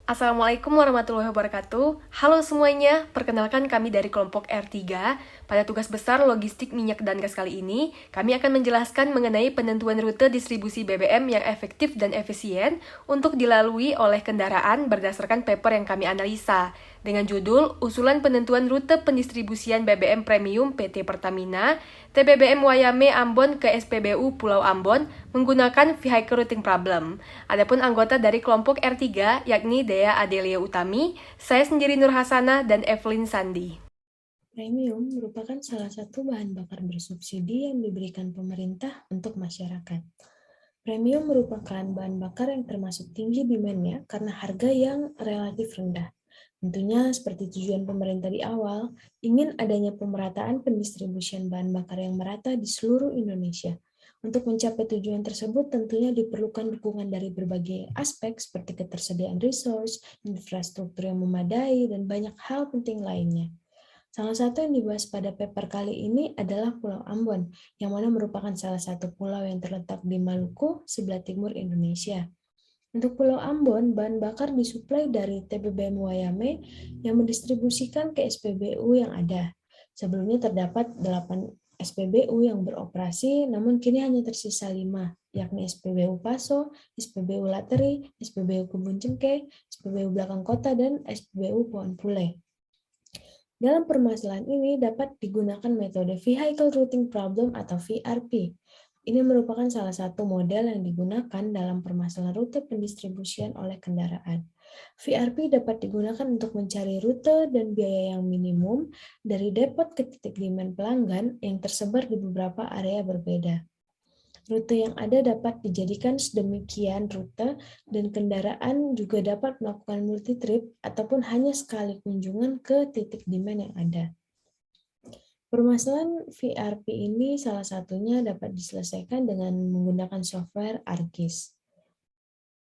Assalamualaikum warahmatullahi wabarakatuh. Halo semuanya, perkenalkan kami dari kelompok R3. Pada tugas besar logistik minyak dan gas kali ini, kami akan menjelaskan mengenai penentuan rute distribusi BBM yang efektif dan efisien untuk dilalui oleh kendaraan berdasarkan paper yang kami analisa. Dengan judul, Usulan Penentuan Rute Pendistribusian BBM Premium PT Pertamina, TBBM Wayame Ambon ke SPBU Pulau Ambon menggunakan Vehicle Routing Problem. Adapun anggota dari kelompok R3 yakni Dea Adelia Utami, saya sendiri Nur Hasanah dan Evelyn Sandi. Premium merupakan salah satu bahan bakar bersubsidi yang diberikan pemerintah untuk masyarakat. Premium merupakan bahan bakar yang termasuk tinggi demand-nya karena harga yang relatif rendah. Tentunya seperti tujuan pemerintah di awal, ingin adanya pemerataan pendistribusian bahan bakar yang merata di seluruh Indonesia. Untuk mencapai tujuan tersebut tentunya diperlukan dukungan dari berbagai aspek seperti ketersediaan resource, infrastruktur yang memadai, dan banyak hal penting lainnya. Salah satu yang dibahas pada paper kali ini adalah Pulau Ambon, yang mana merupakan salah satu pulau yang terletak di Maluku, sebelah timur Indonesia. Untuk Pulau Ambon, bahan bakar disuplai dari TBBM Wayame yang mendistribusikan ke SPBU yang ada. Sebelumnya terdapat 8 SPBU yang beroperasi, namun kini hanya tersisa 5, yakni SPBU Paso, SPBU Lateri, SPBU Kebun Cengkeh, SPBU Belakang Kota, dan SPBU Pohon Pule. Dalam permasalahan ini dapat digunakan metode Vehicle Routing Problem atau VRP. Ini merupakan salah satu model yang digunakan dalam permasalahan rute pendistribusian oleh kendaraan. VRP dapat digunakan untuk mencari rute dan biaya yang minimum dari depot ke titik demand pelanggan yang tersebar di beberapa area berbeda. Rute yang ada dapat dijadikan sedemikian rute dan kendaraan juga dapat melakukan multi-trip ataupun hanya sekali kunjungan ke titik demand yang ada. Permasalahan VRP ini salah satunya dapat diselesaikan dengan menggunakan software ArcGIS.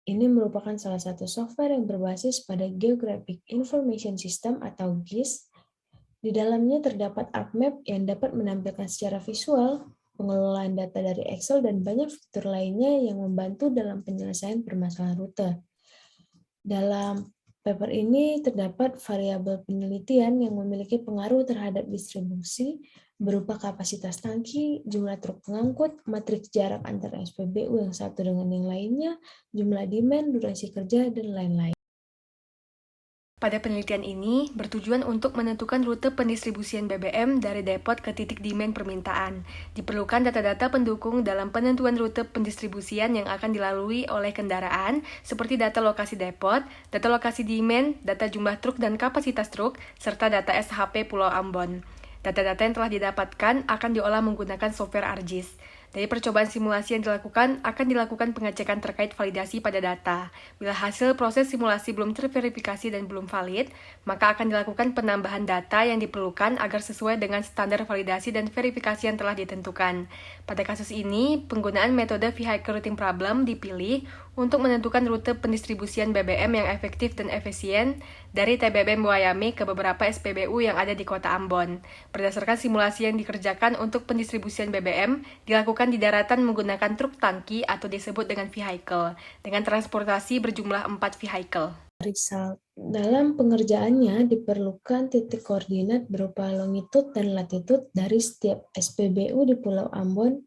Ini merupakan salah satu software yang berbasis pada Geographic Information System atau GIS. Di dalamnya terdapat ArcMap yang dapat menampilkan secara visual pengelolaan data dari Excel dan banyak fitur lainnya yang membantu dalam penyelesaian permasalahan rute. Dalam paper ini terdapat variabel penelitian yang memiliki pengaruh terhadap distribusi berupa kapasitas tangki, jumlah truk pengangkut, matriks jarak antara SPBU yang satu dengan yang lainnya, jumlah demand, durasi kerja, dan lain-lain. Pada penelitian ini, bertujuan untuk menentukan rute pendistribusian BBM dari depot ke titik demand permintaan. Diperlukan data-data pendukung dalam penentuan rute pendistribusian yang akan dilalui oleh kendaraan, seperti data lokasi depot, data lokasi demand, data jumlah truk dan kapasitas truk, serta data SHP Pulau Ambon. Data-data yang telah didapatkan akan diolah menggunakan software ArcGIS. Dari percobaan simulasi yang dilakukan, akan dilakukan pengecekan terkait validasi pada data. Bila hasil proses simulasi belum terverifikasi dan belum valid, maka akan dilakukan penambahan data yang diperlukan agar sesuai dengan standar validasi dan verifikasi yang telah ditentukan. Pada kasus ini, penggunaan metode Vehicle Routing Problem dipilih untuk menentukan rute pendistribusian BBM yang efektif dan efisien dari TBBM Wayame ke beberapa SPBU yang ada di Kota Ambon. Berdasarkan simulasi yang dikerjakan untuk pendistribusian BBM, dilakukan di daratan menggunakan truk tangki atau disebut dengan vehicle, dengan transportasi berjumlah 4 vehicle. Result. Dalam pengerjaannya diperlukan titik koordinat berupa longitude dan latitude dari setiap SPBU di Pulau Ambon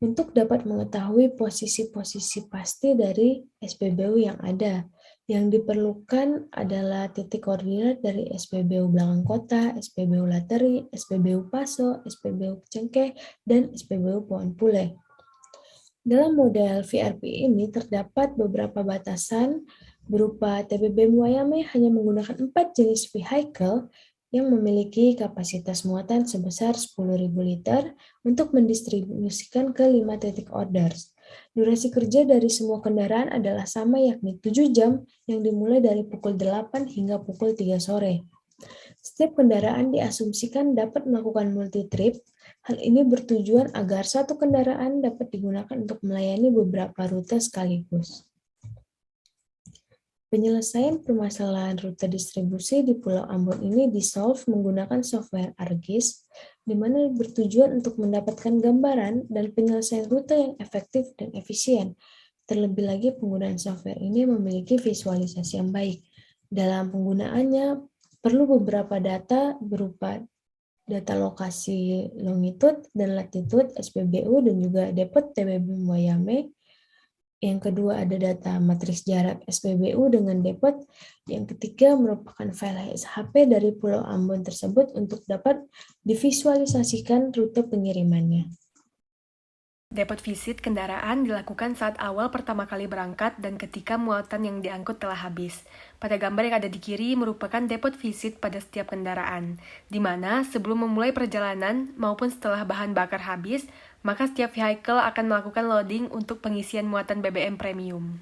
untuk dapat mengetahui posisi-posisi pasti dari SPBU yang ada. Yang diperlukan adalah titik koordinat dari SPBU Belakang Kota, SPBU Lateri, SPBU Paso, SPBU Cengkeh, dan SPBU Pohon Pule. Dalam model VRP ini terdapat beberapa batasan berupa TBBM Wayame hanya menggunakan 4 jenis vehicle yang memiliki kapasitas muatan sebesar 10.000 liter untuk mendistribusikan ke 5 titik orders. Durasi kerja dari semua kendaraan adalah sama yakni 7 jam yang dimulai dari pukul 8 hingga pukul 3 sore. Setiap kendaraan diasumsikan dapat melakukan multi-trip. Hal ini bertujuan agar satu kendaraan dapat digunakan untuk melayani beberapa rute sekaligus. Penyelesaian permasalahan rute distribusi di Pulau Ambon ini di-solve menggunakan software ArcGIS, di mana bertujuan untuk mendapatkan gambaran dan penyelesaian rute yang efektif dan efisien. Terlebih lagi penggunaan software ini memiliki visualisasi yang baik. Dalam penggunaannya perlu beberapa data berupa data lokasi longitude dan latitude SPBU dan juga depot TBB Wayame. Yang kedua ada data matriks jarak SPBU dengan depot. Yang ketiga merupakan file SHP dari Pulau Ambon tersebut untuk dapat divisualisasikan rute pengirimannya. Depot visit kendaraan dilakukan saat awal pertama kali berangkat dan ketika muatan yang diangkut telah habis. Pada gambar yang ada di kiri merupakan depot visit pada setiap kendaraan, di mana sebelum memulai perjalanan maupun setelah bahan bakar habis, maka setiap vehicle akan melakukan loading untuk pengisian muatan BBM premium.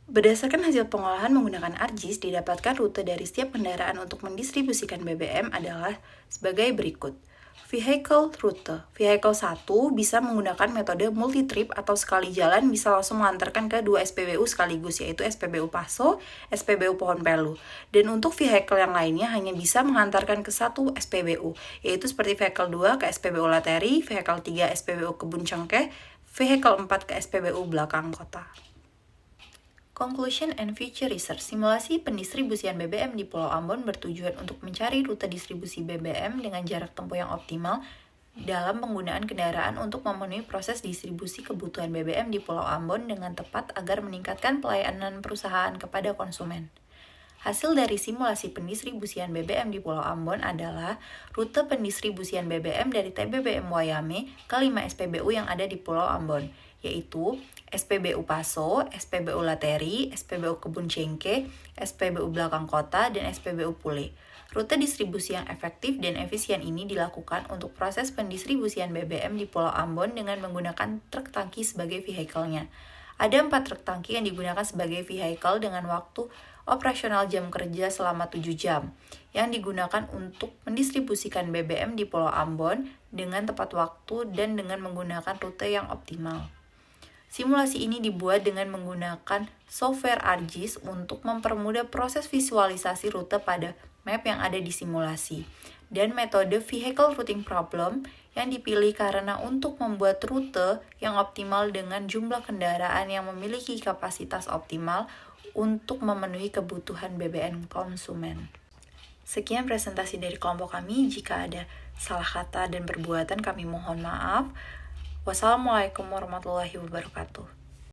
Berdasarkan hasil pengolahan menggunakan ArcGIS, didapatkan rute dari setiap kendaraan untuk mendistribusikan BBM adalah sebagai berikut. Vehicle rute. Vehicle 1 bisa menggunakan metode multi-trip atau sekali jalan bisa langsung mengantarkan ke 2 SPBU sekaligus, yaitu SPBU Paso, SPBU Pohon Pelu. Dan untuk vehicle yang lainnya hanya bisa mengantarkan ke 1 SPBU, yaitu seperti vehicle 2 ke SPBU Lateri, vehicle 3 SPBU Kebun Cengkeh, vehicle 4 ke SPBU Belakang Kota. Conclusion and Future Research. Simulasi pendistribusian BBM di Pulau Ambon bertujuan untuk mencari rute distribusi BBM dengan jarak tempuh yang optimal dalam penggunaan kendaraan untuk memenuhi proses distribusi kebutuhan BBM di Pulau Ambon dengan tepat agar meningkatkan pelayanan perusahaan kepada konsumen. Hasil dari simulasi pendistribusian BBM di Pulau Ambon adalah rute pendistribusian BBM dari TBBM Wayame ke 5 SPBU yang ada di Pulau Ambon, yaitu SPBU Paso, SPBU Lateri, SPBU Kebun Cengkeh, SPBU Belakang Kota, dan SPBU Pule. Rute distribusi yang efektif dan efisien ini dilakukan untuk proses pendistribusian BBM di Pulau Ambon dengan menggunakan truk tangki sebagai vehicle-nya. Ada 4 truk tangki yang digunakan sebagai vehicle dengan waktu operasional jam kerja selama 7 jam, yang digunakan untuk mendistribusikan BBM di Pulau Ambon dengan tepat waktu dan dengan menggunakan rute yang optimal. Simulasi ini dibuat dengan menggunakan software ArcGIS untuk mempermudah proses visualisasi rute pada map yang ada di simulasi, dan metode Vehicle Routing Problem yang dipilih karena untuk membuat rute yang optimal dengan jumlah kendaraan yang memiliki kapasitas optimal untuk memenuhi kebutuhan BBM konsumen. Sekian presentasi dari kelompok kami. Jika ada salah kata dan perbuatan kami mohon maaf. Wassalamualaikum warahmatullahi wabarakatuh.